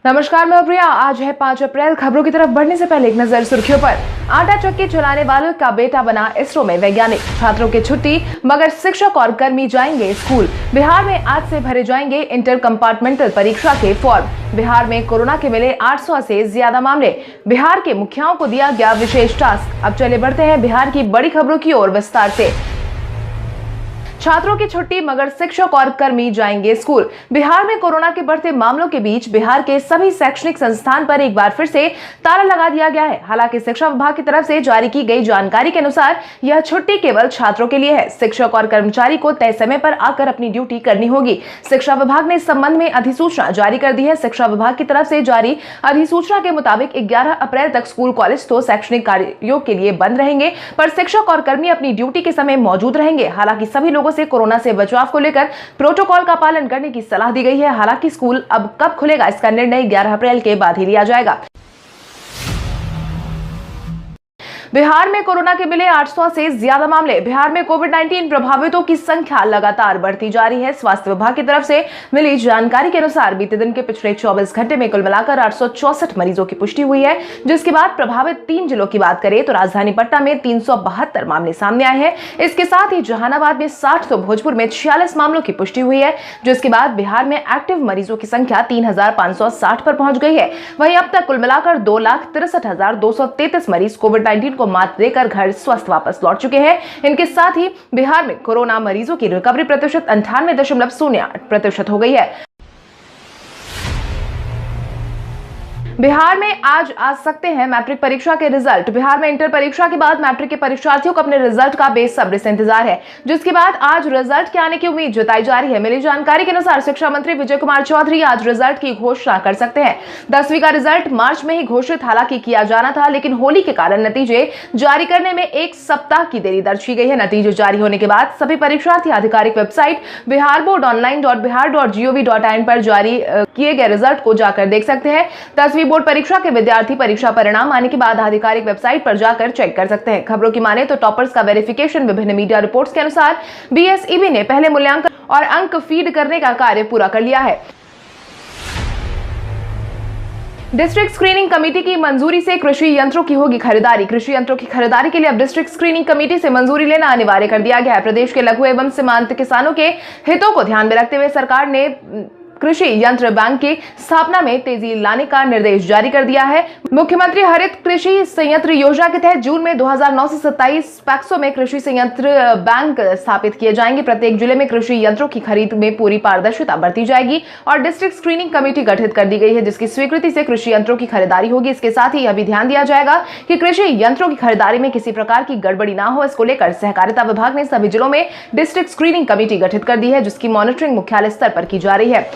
नमस्कार, मैं प्रिया। आज है 5 अप्रैल। खबरों की तरफ बढ़ने से पहले एक नजर सुर्खियों पर। आटा चक्की चलाने वालों का बेटा बना इसरो में वैज्ञानिक। छात्रों की छुट्टी मगर शिक्षक और कर्मी जाएंगे स्कूल। बिहार में आज से भरे जाएंगे इंटर कंपार्टमेंटल परीक्षा के फॉर्म। बिहार में कोरोना के मिले 800 से ज्यादा मामले। बिहार के मुखियाओं को दिया गया विशेष टास्क। अब चले बढ़ते हैं बिहार की बड़ी खबरों की ओर विस्तार से। छात्रों की छुट्टी मगर शिक्षक और कर्मी जाएंगे स्कूल। बिहार में कोरोना के बढ़ते मामलों के बीच बिहार के सभी शैक्षणिक संस्थान पर एक बार फिर से ताला लगा दिया गया है। हालांकि शिक्षा विभाग की तरफ से जारी की गई जानकारी के अनुसार यह छुट्टी केवल छात्रों के लिए है। शिक्षक और कर्मचारी को तय समय पर आकर अपनी ड्यूटी करनी होगी। शिक्षा विभाग ने इस संबंध में अधिसूचना जारी कर दी है। शिक्षा विभाग की तरफ से जारी अधिसूचना के मुताबिक 11 अप्रैल तक स्कूल कॉलेज तो शैक्षणिक कार्यों के लिए बंद रहेंगे, पर शिक्षक और कर्मी अपनी ड्यूटी के समय मौजूद रहेंगे। हालांकि सभी लोगों से कोरोना से बचाव को लेकर प्रोटोकॉल का पालन करने की सलाह दी गई है। हालांकि स्कूल अब कब खुलेगा इसका निर्णय 11 अप्रैल के बाद ही लिया जाएगा। बिहार में कोरोना के मिले 800 से ज्यादा मामले। बिहार में कोविड-19 प्रभावितों की संख्या लगातार बढ़ती जा रही है। स्वास्थ्य विभाग की तरफ से मिली जानकारी के अनुसार बीते दिन के पिछले 24 घंटे में कुल मिलाकर 864 मरीजों की पुष्टि हुई है, जिसके बाद प्रभावित 3 जिलों की बात करें तो राजधानी पटना में 372 मामले सामने आए हैं। इसके साथ ही जहानाबाद में 60 तो भोजपुर में 46 मामलों की पुष्टि हुई है, जिसके बाद बिहार में एक्टिव मरीजों की संख्या 3560 पर पहुंच गई है। वहीं अब तक कुल मिलाकर 2,63,233 मरीज कोविड-19 को मात देकर घर स्वस्थ वापस लौट चुके हैं। इनके साथ ही बिहार में कोरोना मरीजों की रिकवरी प्रतिशत 98.08% हो गई है। बिहार में आज आ सकते हैं मैट्रिक परीक्षा के रिजल्ट। बिहार में इंटर परीक्षा के बाद मैट्रिक के परीक्षार्थियों को अपने रिजल्ट का बेसब्री से इंतजार है, जिसके बाद आज रिजल्ट के आने की उम्मीद जताई जा रही है। मिली जानकारी के अनुसार शिक्षा मंत्री विजय कुमार चौधरी आज रिजल्ट की घोषणा कर सकते हैं। 10वीं का रिजल्ट मार्च में ही घोषित हालांकि किया जाना था, लेकिन होली के कारण नतीजे जारी करने में एक सप्ताह की देरी दर्ज की गई है। नतीजे जारी होने के बाद सभी परीक्षार्थी आधिकारिक वेबसाइट biharboardonline.bihar.gov.in पर जारी किए गए रिजल्ट को जाकर देख सकते हैं। 10वीं बोर्ड परीक्षा के विद्यार्थी परीक्षा परिणाम आने के बाद आधिकारिक वेबसाइट पर जाकर चेक कर सकते हैं। खबरों की माने तो टॉपर्स का वेरिफिकेशन विभिन्न मीडिया रिपोर्ट्स के अनुसार बीएसईबी ने पहले मूल्यांकन और अंक फीड करने का कार्य पूरा कर लिया है। डिस्ट्रिक्ट स्क्रीनिंग कमेटी की मंजूरी से कृषि यंत्रों की होगी खरीदारी। कृषि यंत्रों की खरीदारी के लिए अब डिस्ट्रिक्ट स्क्रीनिंग कमेटी से मंजूरी लेना अनिवार्य कर दिया गया है। प्रदेश के लघु एवं सीमांत किसानों के हितों को ध्यान में रखते हुए सरकार ने कृषि यंत्र बैंक की स्थापना में तेजी लाने का निर्देश जारी कर दिया है। मुख्यमंत्री हरित कृषि संयंत्र योजना के तहत जून में 2009 से 27 पैक्सों में कृषि संयंत्र बैंक स्थापित किए जाएंगे। प्रत्येक जिले में कृषि यंत्रों की खरीद में पूरी पारदर्शिता बरती जाएगी और डिस्ट्रिक्ट स्क्रीनिंग कमेटी गठित कर दी गई है, जिसकी स्वीकृति से कृषि यंत्रों की खरीदारी होगी। इसके साथ ही यह भी ध्यान दिया जाएगा कि कृषि यंत्रों की खरीदारी में किसी प्रकार की गड़बड़ी ना हो। इसको लेकर सहकारिता विभाग ने सभी जिलों में डिस्ट्रिक्ट स्क्रीनिंग कमेटी गठित कर दी है, जिसकी मॉनिटरिंग मुख्यालय स्तर पर की जा रही है।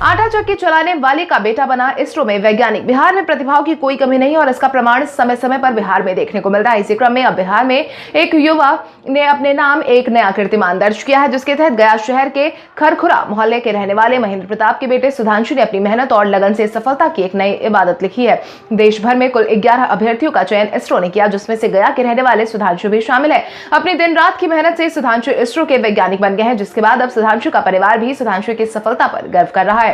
आटा चक्की चलाने वाले का बेटा बना इसरो में वैज्ञानिक। बिहार में प्रतिभाओं की कोई कमी नहीं और इसका प्रमाण समय समय पर बिहार में देखने को मिल रहा है। इसी क्रम में अब बिहार में एक युवा ने अपने नाम एक नया कीर्तिमान दर्ज किया है, जिसके तहत गया शहर के खरखुरा मोहल्ले के रहने वाले महेंद्र प्रताप के बेटे सुधांशु ने अपनी मेहनत और लगन से सफलता की एक नई इबादत लिखी है। देश भर में कुल 11 अभ्यर्थियों का चयन इसरो ने किया, जिसमें से गया के रहने वाले सुधांशु भी शामिल है। अपनी दिन रात की मेहनत से सुधांशु इसरो के वैज्ञानिक बन गए हैं, जिसके बाद अब सुधांशु का परिवार भी सुधांशु की सफलता पर गर्व कर रहा है।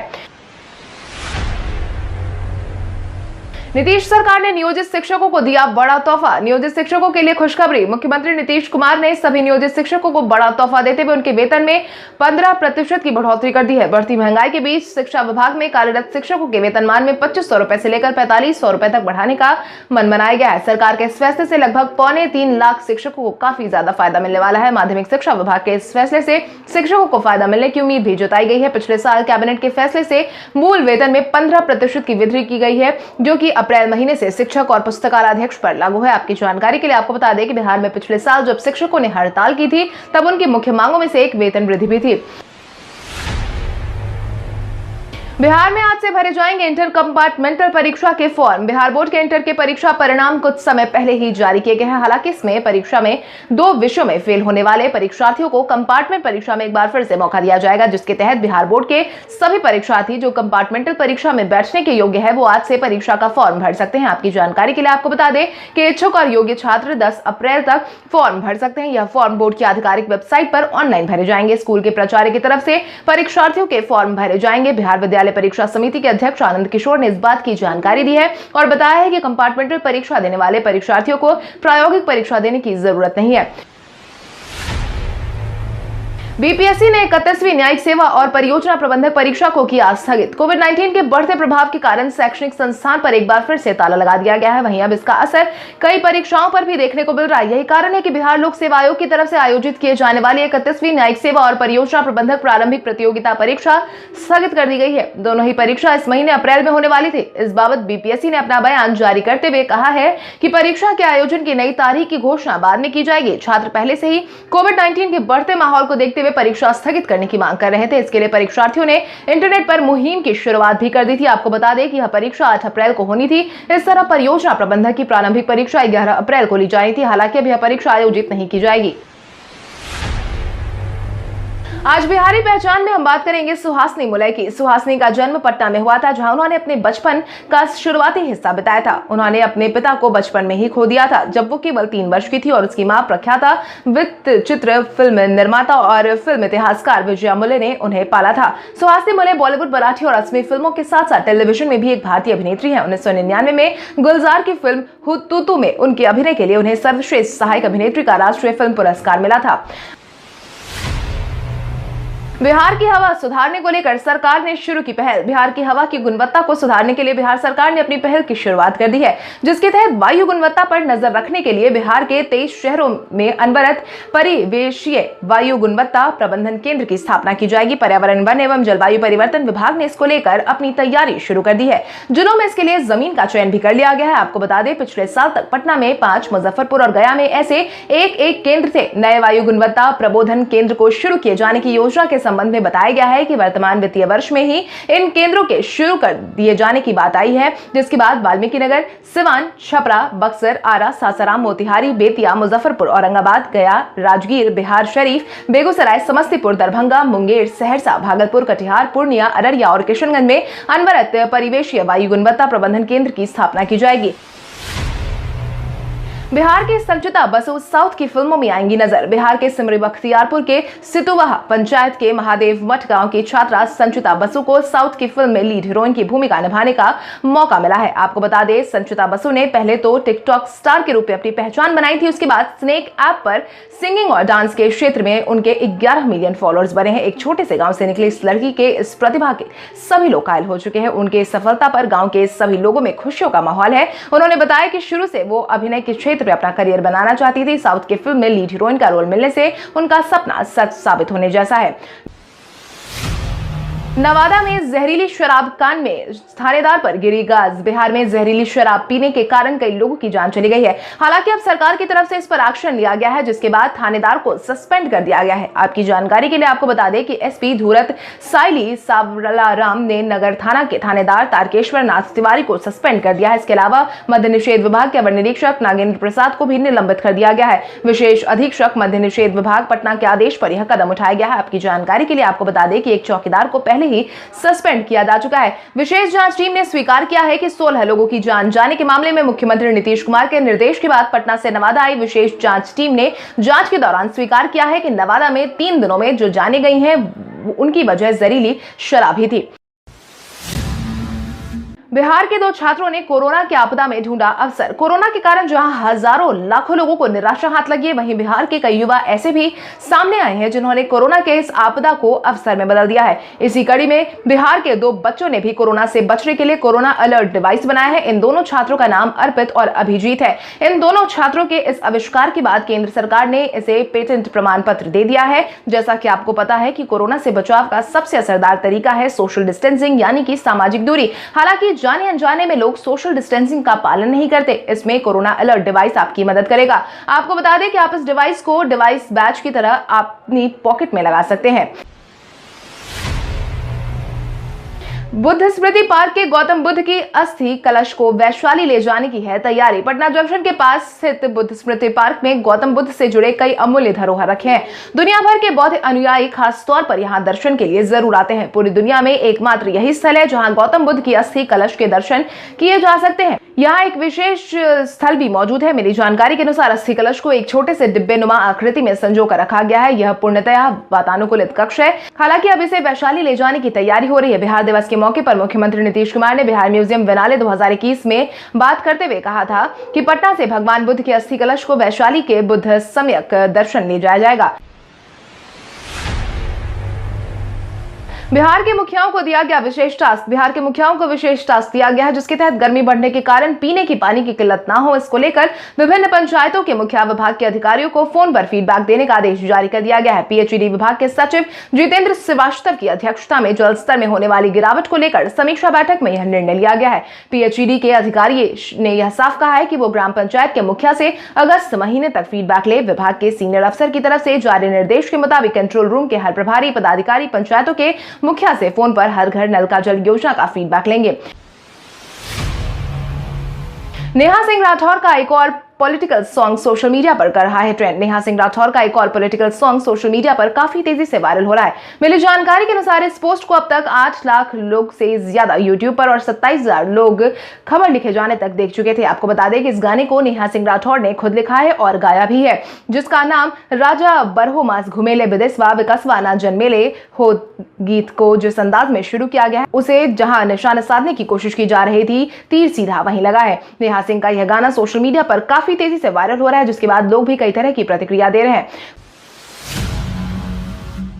नीतीश सरकार ने नियोजित शिक्षकों को दिया बड़ा तोहफा। नियोजित शिक्षकों के लिए खुशखबरी। मुख्यमंत्री नीतीश कुमार ने सभी नियोजित शिक्षकों को बड़ा तोहफा देते हुए उनके वेतन में 15% की बढ़ोतरी कर दी है। बढ़ती महंगाई के बीच शिक्षा विभाग में कार्यरत शिक्षकों के वेतनमान में 2500 रुपए से लेकर 4500 रुपए तक बढ़ाने का मन बनाया गया है। सरकार के इस फैसले से लगभग 2.25 लाख शिक्षकों को काफी ज्यादा फायदा मिलने वाला है। माध्यमिक शिक्षा विभाग के इस फैसले से शिक्षकों को फायदा मिलने की उम्मीद भी जताई गई है। पिछले साल कैबिनेट के फैसले से मूल वेतन में 15% की वृद्धि की गई है, जो कि अप्रैल महीने से शिक्षक और पुस्तकालयाध्यक्ष पर लागू है। आपकी जानकारी के लिए आपको बता दें कि बिहार में पिछले साल जब शिक्षकों ने हड़ताल की थी, तब उनकी मुख्य मांगों में से एक वेतन वृद्धि भी थी। बिहार में आज से भरे जाएंगे इंटर कंपार्टमेंटल परीक्षा के फॉर्म। बिहार बोर्ड के इंटर के परीक्षा परिणाम कुछ समय पहले ही जारी किए गए हैं। हालांकि इसमें परीक्षा में 2 विषयों में फेल होने वाले परीक्षार्थियों को कंपार्टमेंट परीक्षा में एक बार फिर से मौका दिया जाएगा, जिसके तहत बिहार बोर्ड के सभी परीक्षार्थी जो कंपार्टमेंटल परीक्षा में बैठने के योग्य है वो आज से परीक्षा का फॉर्म भर सकते हैं। आपकी जानकारी के लिए आपको बता दें कि इच्छुक और योग्य छात्र 10 अप्रैल तक फॉर्म भर सकते हैं। यह फॉर्म बोर्ड की आधिकारिक वेबसाइट पर ऑनलाइन भरे जाएंगे। स्कूल के प्राचार्य की तरफ से परीक्षार्थियों के फॉर्म भरे जाएंगे। बिहार विद्यालय परीक्षा समिति के अध्यक्ष आनंद किशोर ने इस बात की जानकारी दी है और बताया है कि कंपार्टमेंटल परीक्षा देने वाले परीक्षार्थियों को प्रायोगिक परीक्षा देने की जरूरत नहीं है। बीपीएससी ने 31वीं न्यायिक सेवा और परियोजना प्रबंधक परीक्षा को किया स्थगित। कोविड-19 के बढ़ते प्रभाव के कारण शैक्षणिक संस्थान पर एक बार फिर से ताला लगा दिया गया है। वहीं अब इसका असर कई परीक्षाओं पर भी देखने को मिल रहा है। यही कारण है कि बिहार लोक सेवा आयोग की तरफ से आयोजित किए जाने वाली 31वीं न्यायिक सेवा और परियोजना प्रबंधक प्रारंभिक प्रतियोगिता परीक्षा स्थगित कर दी गई है। दोनों ही परीक्षा इस महीने अप्रैल में होने वाली थी। इस बाबत बीपीएससी ने अपना बयान जारी करते हुए कहा है कि परीक्षा के आयोजन की नई तारीख की घोषणा बाद में की जाएगी। छात्र पहले से ही कोविड-19 के बढ़ते माहौल को देखते परीक्षा स्थगित करने की मांग कर रहे थे। इसके लिए परीक्षार्थियों ने इंटरनेट पर मुहिम की शुरुआत भी कर दी थी। आपको बता दें कि यह परीक्षा 8 अप्रैल को होनी थी। इस तरह परियोजना प्रबंधक की प्रारंभिक परीक्षा 11 अप्रैल को ली जानी थी। हालांकि अब यह परीक्षा आयोजित नहीं की जाएगी। आज बिहारी पहचान में हम बात करेंगे सुहासिनी मुलय की। सुहासिनी का जन्म पटना में हुआ था, जहां उन्होंने अपने बचपन का शुरुआती हिस्सा बिताया था। उन्होंने अपने पिता को बचपन में ही खो दिया था जब वो केवल 3 वर्ष की थी और उसकी मां प्रख्यात वृत्त चित्र फिल्म निर्माता और फिल्म इतिहासकार विजया मुलय ने उन्हें पाला था। सुहासिनी मुलय बॉलीवुड, मराठी और असमी फिल्मों के साथ साथ टेलीविजन में भी एक भारतीय अभिनेत्री है। 1999 में गुलजार की फिल्म हुतुतु में उनके अभिनय के लिए उन्हें सर्वश्रेष्ठ सहायक अभिनेत्री का राष्ट्रीय फिल्म पुरस्कार मिला था। बिहार की हवा सुधारने को लेकर सरकार ने शुरू की पहल। बिहार की हवा की गुणवत्ता को सुधारने के लिए बिहार सरकार ने अपनी पहल की शुरुआत कर दी है, जिसके तहत वायु गुणवत्ता पर नजर रखने के लिए बिहार के 23 शहरों में अनवरत परिवेशीय वायु गुणवत्ता प्रबंधन केंद्र की स्थापना की जाएगी। पर्यावरण, वन एवं जलवायु परिवर्तन विभाग ने इसको लेकर अपनी तैयारी शुरू कर दी है। जिलों में इसके लिए जमीन का चयन भी कर लिया गया है। आपको बता दें, पिछले साल तक पटना में 5, मुजफ्फरपुर और गया में ऐसे एक केंद्र थे। नए वायु गुणवत्ता प्रबोधन केंद्र को शुरू किए जाने की योजना के संबंध में बताया गया है कि वर्तमान वित्तीय वर्ष में ही इन केंद्रों के शुरू कर दिए जाने की बात आई है, जिसके बाद वाल्मीकि नगर, सिवान, छपरा, बक्सर, आरा, सासाराम, मोतिहारी, बेतिया, मुजफ्फरपुर, औरंगाबाद, गया, राजगीर, बिहार शरीफ, बेगूसराय, समस्तीपुर, दरभंगा, मुंगेर, सहरसा, भागलपुर, कटिहार, पूर्णिया, अररिया और किशनगंज में अनवरत परिवेशीय वायु गुणवत्ता प्रबंधन केंद्र की स्थापना की जाएगी। बिहार की संचिता बसु साउथ की फिल्मों में आएंगी नजर। बिहार के सिमरी बख्तियारपुर के सितुवाहा पंचायत के महादेव मठ गांव की छात्रा संचिता बसु को साउथ की फिल्म में लीड हीरोइन की भूमिका निभाने का मौका मिला है। आपको बता दें, संचिता बसु ने पहले तो टिकटॉक स्टार के रूप में अपनी पहचान बनाई थी। उसके बाद स्नेक ऐप पर सिंगिंग और डांस के क्षेत्र में उनके 11 मिलियन फॉलोअर्स बने हैं। एक छोटे से गांव से निकली इस लड़की के इस प्रतिभा के सभी लोग कायल हो चुके हैं। उनके सफलता पर गांव के सभी लोगों में खुशियों का माहौल है। उन्होंने बताया कि शुरू से वो अभिनय के क्षेत्र में अपना करियर बनाना चाहती थी। साउथ की फिल्म में लीड हीरोइन का रोल मिलने से उनका सपना सच साबित होने जैसा है। नवादा में जहरीली शराब कांड में थानेदार पर गिरी गाज। बिहार में जहरीली शराब पीने के कारण कई लोगों की जान चली गई है। हालांकि अब सरकार की तरफ से इस पर एक्शन लिया गया है, जिसके बाद थानेदार को सस्पेंड कर दिया गया है। आपकी जानकारी के लिए आपको बता दें कि एसपी धूरत साइली सावलाराम ने नगर थाना के थानेदार तारकेश्वर नाथ तिवारी को सस्पेंड कर दिया है। इसके अलावा मद्य निषेध विभाग के अवर निरीक्षक नागेंद्र प्रसाद को भी निलंबित कर दिया गया है। विशेष अधीक्षक मद्य निषेध विभाग पटना के आदेश पर यह कदम उठाया गया है। आपकी जानकारी के लिए आपको बता दें कि एक चौकीदार को पहले ही सस्पेंड किया जा चुका है। विशेष जांच टीम ने स्वीकार किया है कि 16 लोगों की जान जाने के मामले में मुख्यमंत्री नीतीश कुमार के निर्देश के बाद पटना से नवादा आई विशेष जांच टीम ने जांच के दौरान स्वीकार किया है कि नवादा में 3 दिनों में जो जाने गई हैं उनकी वजह जहरीली शराब ही थी। बिहार के 2 छात्रों ने कोरोना की आपदा में ढूंढा अवसर। कोरोना के कारण जहां हजारों लाखों लोगों को निराशा हाथ लगी है, वहीं बिहार के कई युवा ऐसे भी सामने आए हैं जिन्होंने कोरोना के इस आपदा को अवसर में बदल दिया है। इसी कड़ी में बिहार के 2 बच्चों ने भी कोरोना से बचने के लिए कोरोना अलर्ट डिवाइस बनाया है। इन दोनों छात्रों का नाम अर्पित और अभिजीत है। इन दोनों छात्रों के इस आविष्कार के बाद केंद्र सरकार ने इसे पेटेंट प्रमाण पत्र दे दिया है। जैसा कि आपको पता है कि कोरोना से बचाव का सबसे असरदार तरीका है सोशल डिस्टेंसिंग, यानी कि सामाजिक दूरी। हालांकि जाने अनजाने में लोग सोशल डिस्टेंसिंग का पालन नहीं करते। इसमें कोरोना अलर्ट डिवाइस आपकी मदद करेगा। आपको बता दें कि आप इस डिवाइस को डिवाइस बैच की तरह अपनी पॉकेट में लगा सकते हैं। बुद्ध स्मृति पार्क के गौतम बुद्ध की अस्थि कलश को वैशाली ले जाने की है तैयारी। पटना जंक्शन के पास स्थित बुद्ध स्मृति पार्क में गौतम बुद्ध से जुड़े कई अमूल्य धरोहर रखे हैं। दुनिया भर के बौद्ध अनुयायी खास तौर पर यहां दर्शन के लिए जरूर आते हैं। पूरी दुनिया में एकमात्र यही स्थल है जहां गौतम बुद्ध की अस्थि कलश के दर्शन किए जा सकते हैं। यहाँ एक विशेष स्थल भी मौजूद है। मिली जानकारी के अनुसार अस्थि कलश को एक छोटे से डिब्बे नुमा आकृति में संजो कर रखा गया है। यह पूर्णतया वातानुकूलित कक्ष है। हालांकि अब इसे वैशाली ले जाने की तैयारी हो रही है। बिहार दिवस के मौके पर मुख्यमंत्री नीतीश कुमार ने बिहार म्यूजियम बिनाले 2021 में बात करते हुए कहा था कि पटना से भगवान बुद्ध के अस्थि कलश को वैशाली के बुद्ध सम्यक दर्शन ले जाया जाएगा। बिहार के मुखियाओं को दिया गया विशेष टास्क। बिहार के मुखियाओं को विशेष टास्क दिया गया है जिसके तहत गर्मी बढ़ने के कारण पीने की पानी की किल्लत ना हो, इसको लेकर विभिन्न पंचायतों के मुखिया विभाग के अधिकारियों को फोन पर फीडबैक देने का आदेश जारी कर दिया गया है। पीएचईडी विभाग के सचिव जितेंद्र श्रीवास्तव की अध्यक्षता में जल स्तर में होने वाली गिरावट को लेकर समीक्षा बैठक में यह निर्णय लिया गया है। पीएचईडी के अधिकारी ने यह साफ कहा है कि वो ग्राम पंचायत के मुखिया से अगस्त महीने तक फीडबैक ले। विभाग के सीनियर अफसर की तरफ से जारी निर्देश के मुताबिक कंट्रोल रूम के हर प्रभारी पदाधिकारी पंचायतों के मुखिया से फोन पर हर घर नल का जल योजना का फीडबैक लेंगे। नेहा सिंह राठौर का एक और पॉलिटिकल सॉन्ग सोशल मीडिया पर कर रहा है ट्रेंड। नेहा सिंह राठौर का एक और पॉलिटिकल सॉन्ग सोशल मीडिया पर काफी तेजी से वायरल हो रहा है। मिली जानकारी के अनुसार इस पोस्ट को अब तक 8 लाख लोग से ज्यादा यूट्यूब पर और 27,000 लोग खबर लिखे जाने तक देख चुके थे। आपको बता दें कि इस गाने को नेहा सिंह राठौर ने खुद लिखा है और गाया भी है, जिसका नाम राजा बरहो मास घुमेले विदेशवा विकसवा ना जन्मेले हो। गीत को जिस अंदाज में शुरू किया गया है उसे जहां निशाना साधने की कोशिश की जा रही थी, तीर सीधा वहीं लगा है। नेहा सिंह का यह गाना सोशल मीडिया पर काफी तेजी से वायरल हो रहा है, जिसके बाद लोग भी कई तरह की प्रतिक्रिया दे रहे हैं।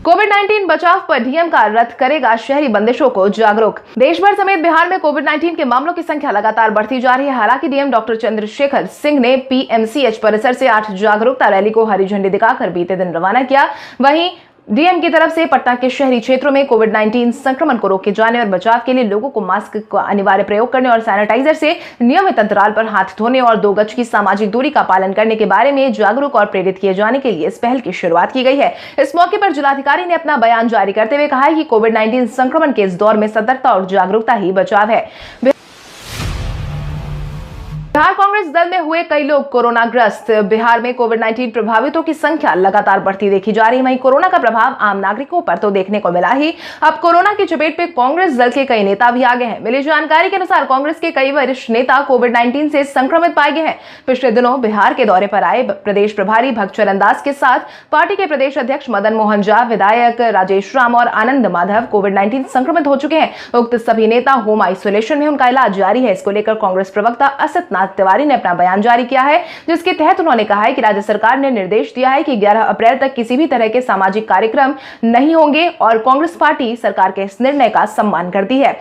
कोविड-19 बचाव पर डीएम का रथ करेगा शहरी बंदिशों को जागरूक। देश भर समेत बिहार में कोविड-19 के मामलों की संख्या लगातार बढ़ती जा रही है। हालांकि डीएम डॉक्टर चंद्रशेखर सिंह ने पीएमसीएच परिसर से 8 जागरूकता रैली को हरी झंडी दिखाकर बीते दिन रवाना किया। वहीं डीएम की तरफ से पटना के शहरी क्षेत्रों में कोविड-19 संक्रमण को रोके जाने और बचाव के लिए लोगों को मास्क का अनिवार्य प्रयोग करने और सैनिटाइजर से नियमित अंतराल पर हाथ धोने और 2 गज की सामाजिक दूरी का पालन करने के बारे में जागरूक और प्रेरित किए जाने के लिए इस पहल की शुरुआत की गई है। इस मौके पर जिलाधिकारी ने अपना बयान जारी करते हुए कहा है कि कोविड-19 संक्रमण के इस दौर में सतर्कता और जागरूकता ही बचाव है। बिहार कांग्रेस दल में हुए कई लोग कोरोनाग्रस्त। बिहार में कोविड-19 प्रभावितों की संख्या लगातार बढ़ती देखी जा रही है। वहीं कोरोना का प्रभाव आम नागरिकों पर तो देखने को मिला ही, अब कोरोना की चपेट में कांग्रेस दल के कई नेता भी आ गए हैं। मिली जानकारी के अनुसार कांग्रेस के कई वरिष्ठ नेता कोविड-19 से संक्रमित पाए गए हैं। पिछले दिनों बिहार के दौरे पर आए प्रदेश प्रभारी भगचरण दास के साथ पार्टी के प्रदेश अध्यक्ष मदन मोहन झा, विधायक राजेश राम और आनंद माधव कोविड-19 संक्रमित हो चुके हैं। उक्त सभी नेता होम आइसोलेशन में, उनका इलाज जारी है। इसको लेकर कांग्रेस प्रवक्ता असत तिवारी ने अपना बयान जारी किया है, जिसके तहत उन्होंने कहा है कि राज्य सरकार ने निर्देश दिया है कि 11 अप्रैल तक किसी भी तरह के सामाजिक कार्यक्रम नहीं होंगे और कांग्रेस पार्टी सरकार के इस निर्णय का सम्मान करती है।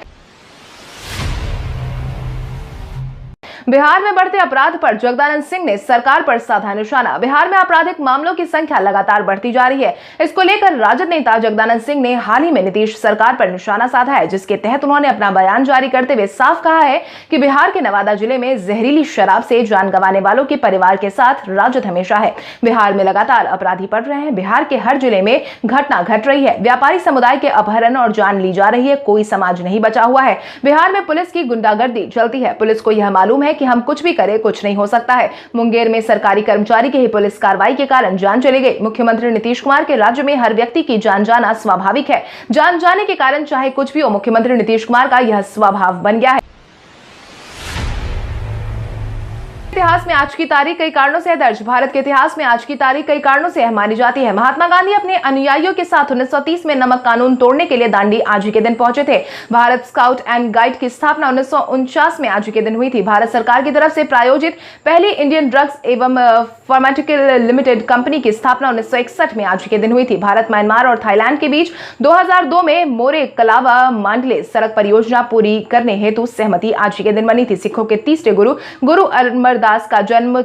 बिहार में बढ़ते अपराध पर जगदानंद सिंह ने सरकार पर साधा निशाना। बिहार में आपराधिक मामलों की संख्या लगातार बढ़ती जा रही है। इसको लेकर राजद नेता जगदानंद सिंह ने हाल ही में नीतीश सरकार पर निशाना साधा है, जिसके तहत उन्होंने अपना बयान जारी करते हुए साफ कहा है कि बिहार के नवादा जिले में जहरीली शराब से जान गंवाने वालों के परिवार के साथ राजद हमेशा है। बिहार में लगातार अपराधी बढ़ रहे हैं। बिहार के हर जिले में घटना घट रही है। व्यापारी समुदाय के अपहरण और जान ली जा रही है। कोई समाज नहीं बचा हुआ है। बिहार में पुलिस की गुंडागर्दी चलती है। पुलिस को यह मालूम है कि हम कुछ भी करें, कुछ नहीं हो सकता है। मुंगेर में सरकारी कर्मचारी की ही पुलिस कार्रवाई के कारण जान चली गई। मुख्यमंत्री नीतीश कुमार के राज्य में हर व्यक्ति की जान जाना स्वाभाविक है। जान जाने के कारण चाहे कुछ भी हो, मुख्यमंत्री नीतीश कुमार का यह स्वभाव बन गया है। इतिहास में आज की तारीख कई कारणों से दर्ज। भारत के इतिहास में आज की तारीख कई कारणों से मानी जाती है। महात्मा गांधी अपने अनुयायियों के साथ 1930 में नमक कानून तोड़ने के लिए दांडी आज ही के दिन पहुंचे थे। भारत स्काउट एंड गाइड की स्थापना 1949 में आज ही के दिन हुई थी। भारत सरकार की तरफ से प्रायोजित पहली इंडियन ड्रग्स एवं फार्मास्यूटिकल लिमिटेड कंपनी की स्थापना 1961 में आज ही के दिन हुई थी। भारत, म्यांमार और थाईलैंड के बीच 2002 में मोरे कलावा मांडले सड़क परियोजना पूरी करने हेतु सहमति आज ही के दिन बनी थी। सिखों के तीसरे गुरु अमरदास का जन्म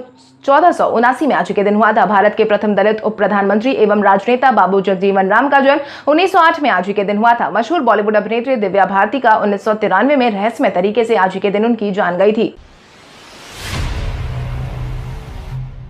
1479 में आज के दिन हुआ था। भारत के प्रथम दलित उप प्रधानमंत्री एवं राजनेता बाबू जगजीवन राम का जन्म 1908 में आज के दिन हुआ था। मशहूर बॉलीवुड अभिनेत्री दिव्या भारती का 1993 में रहस्यमय तरीके से आज के दिन उनकी जान गई थी।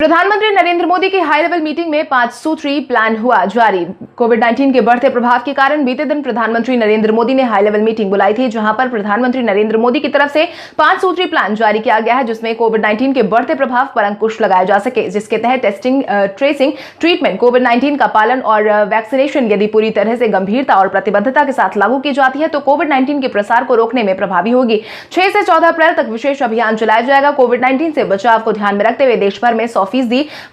प्रधानमंत्री नरेंद्र मोदी की हाई लेवल मीटिंग में 5 सूत्री प्लान हुआ जारी। कोविड-19 के बढ़ते प्रभाव के कारण बीते दिन प्रधानमंत्री नरेंद्र मोदी ने हाई लेवल मीटिंग बुलाई थी, जहां पर प्रधानमंत्री नरेंद्र मोदी की तरफ से 5 सूत्री प्लान जारी किया गया है, जिसमें कोविड-19 के बढ़ते प्रभाव पर अंकुश लगाया जा सके, जिसके तहत टेस्टिंग, ट्रेसिंग, ट्रीटमेंट, कोविड-19 का पालन और वैक्सीनेशन यदि पूरी तरह से गंभीरता और प्रतिबद्धता के साथ लागू की जाती है तो कोविड-19 के प्रसार को रोकने में प्रभावी होगी। 6 से 14 अप्रैल तक विशेष अभियान चलाया जाएगा। कोविड-19 से बचाव को ध्यान में रखते हुए देश भर में 100%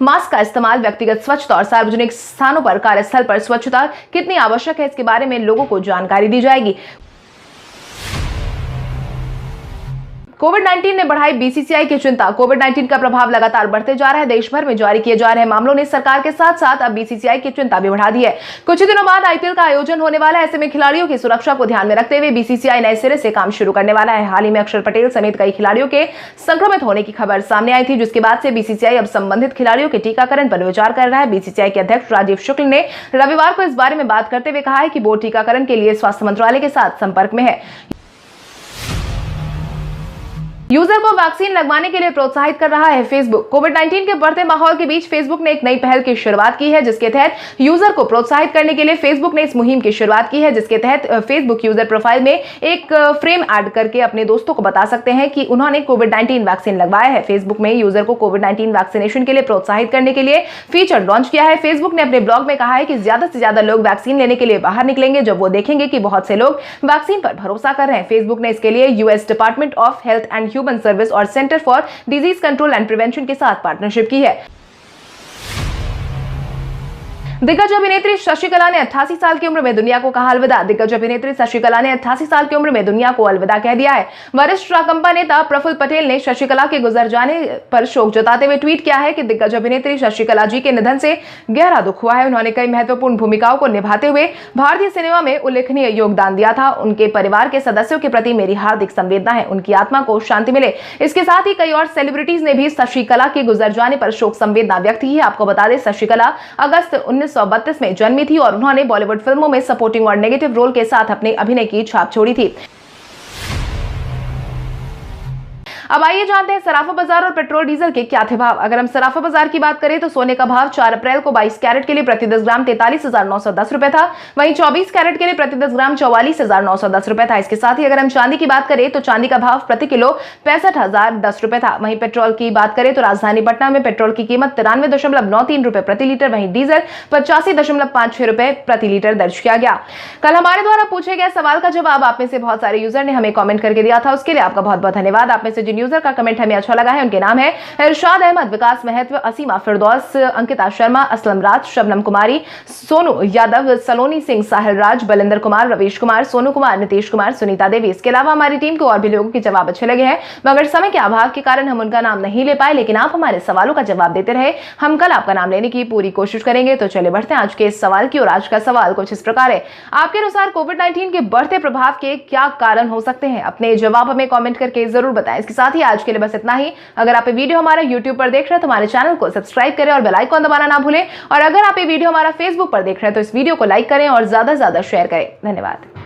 मास्क का इस्तेमाल, व्यक्तिगत स्वच्छता और सार्वजनिक स्थानों पर, कार्यस्थल पर स्वच्छता कितनी आवश्यक है इसके बारे में लोगों को जानकारी दी जाएगी। कोविड-19 ने बढ़ाई बीसीसीआई की चिंता। कोविड-19 का प्रभाव लगातार बढ़ते जा रहा है। देश भर में जारी किए जा रहे मामलों ने सरकार के साथ साथ अब बीसीसीआई की चिंता भी बढ़ा दी है। कुछ ही दिनों बाद आईपीएल का आयोजन होने वाला है। ऐसे में खिलाड़ियों की सुरक्षा को ध्यान में रखते हुए बीसीसीआई नए सिरे से काम शुरू करने वाला है। हाल ही में अक्षर पटेल समेत कई खिलाड़ियों के संक्रमित होने की खबर सामने आई थी, जिसके बाद से बीसीसीआई अब संबंधित खिलाड़ियों के टीकाकरण पर विचार कर रहा है। बीसीसीआई के अध्यक्ष राजीव शुक्ल ने रविवार को इस बारे में बात करते हुए कहा है कि बोर्ड टीकाकरण के लिए स्वास्थ्य मंत्रालय के साथ संपर्क में है। यूजर को वैक्सीन लगवाने के लिए प्रोत्साहित कर रहा है फेसबुक। कोविड-19 के बढ़ते माहौल के बीच फेसबुक ने एक नई पहल की शुरुआत की है, जिसके तहत यूजर को प्रोत्साहित करने के लिए फेसबुक ने इस मुहिम की शुरुआत की है, जिसके तहत फेसबुक यूजर प्रोफाइल में एक फ्रेम ऐड करके अपने दोस्तों को बता सकते हैं कि उन्होंने कोविड-19 वैक्सीन लगवाया है। फेसबुक में यूजर को कोविड-19 वैक्सीनेशन के लिए प्रोत्साहित करने के लिए फीचर लॉन्च किया है। फेसबुक ने अपने ब्लॉग में कहा है कि ज्यादा से ज्यादा लोग वैक्सीन लेने के लिए बाहर निकलेंगे जब वो देखेंगे कि बहुत से लोग वैक्सीन पर भरोसा कर रहे हैं। फेसबुक ने इसके लिए US Department of Health and Human Service और Center for Disease Control and Prevention के साथ पार्टनरशिप की है। दिग्गज अभिनेत्री शशिकला ने 88 साल की उम्र में दुनिया को कहा अलविदा। दिग्गज अभिनेत्री शशिकला ने 88 साल की उम्र में दुनिया को अलविदा कह दिया है। वरिष्ठ राकंपा नेता प्रफुल्ल पटेल ने शशिकला के गुजर जाने पर शोक जताते हुए ट्वीट किया है कि दिग्गज अभिनेत्री शशिकला जी के निधन से गहरा दुख हुआ है। उन्होंने कई महत्वपूर्ण भूमिकाओं को निभाते हुए भारतीय सिनेमा में उल्लेखनीय योगदान दिया था। उनके परिवार के सदस्यों के प्रति मेरी हार्दिक संवेदना है। उनकी आत्मा को शांति मिले। इसके साथ ही कई और सेलिब्रिटीज ने भी शशिकला के गुजर जाने पर शोक संवेदना व्यक्त की है। आपको बता दें, शशिकला अगस्त 1932 में जन्मी थी और उन्होंने बॉलीवुड फिल्मों में सपोर्टिंग और नेगेटिव रोल के साथ अपने अभिनय की छाप छोड़ी थी। अब आइए जानते हैं सराफा बाजार और पेट्रोल डीजल के क्या थे भाव। अगर हम सराफा बाजार की बात करें तो सोने का भाव 4 अप्रैल को 22 कैरेट के लिए प्रति 10 ग्राम 43,910 रुपए था। वहीं 24 कैरेट के लिए प्रति 10 ग्राम 44,910 रुपए था। इसके साथ ही अगर हम चांदी की बात करें तो चांदी का भाव प्रति किलो 65,010 रुपए था। वहीं पेट्रोल की बात करें तो राजधानी पटना में पेट्रोल की कीमत 93.93 रुपए प्रति लीटर, वहीं डीजल 85.56 रुपए प्रति लीटर दर्ज किया गया। कल हमारे द्वारा पूछे गए सवाल का जवाब आप में से बहुत सारे यूजर ने हमें कॉमेंट करके दिया था, उसके लिए आपका बहुत बहुत धन्यवाद। आप में से यूजर का कमेंट हमें अच्छा लगा है उनके नाम है इरशाद अहमद, विकास महत्व, असीमा फिरदौस, अंकिता शर्मा, असलम राज, शबनम कुमारी, सोनू यादव, सलोनी सिंह, साहिल राज, बलिंदर कुमार, रवीश कुमार, सोनू कुमार, नीतीश कुमार, सुनीता देवी। इसके अलावा हमारी टीम को और भी लोगों के जवाब अच्छे लगे हैं, मगर समय के अभाव के कारण हम उनका नाम नहीं ले पाए, लेकिन आप हमारे सवालों का जवाब देते रहे। हम कल आपका नाम लेने की पूरी कोशिश करेंगे। तो चले बढ़ते हैं आज के इस सवाल की ओर। आज का सवाल कुछ इस प्रकार है, आपके अनुसार कोविड-19 के बढ़ते प्रभाव के क्या कारण हो सकते हैं? अपने जवाब हमें कमेंट करके जरूर बताएं। इसके साथ ही आज के लिए बस इतना ही। अगर आप ये वीडियो हमारा YouTube पर देख रहे हैं तो हमारे चैनल को सब्सक्राइब करें और बेल आइकन दबाना ना भूलें। और अगर आप ये वीडियो हमारा Facebook पर देख रहे हैं तो इस वीडियो को लाइक करें और ज्यादा से ज्यादा शेयर करें। धन्यवाद।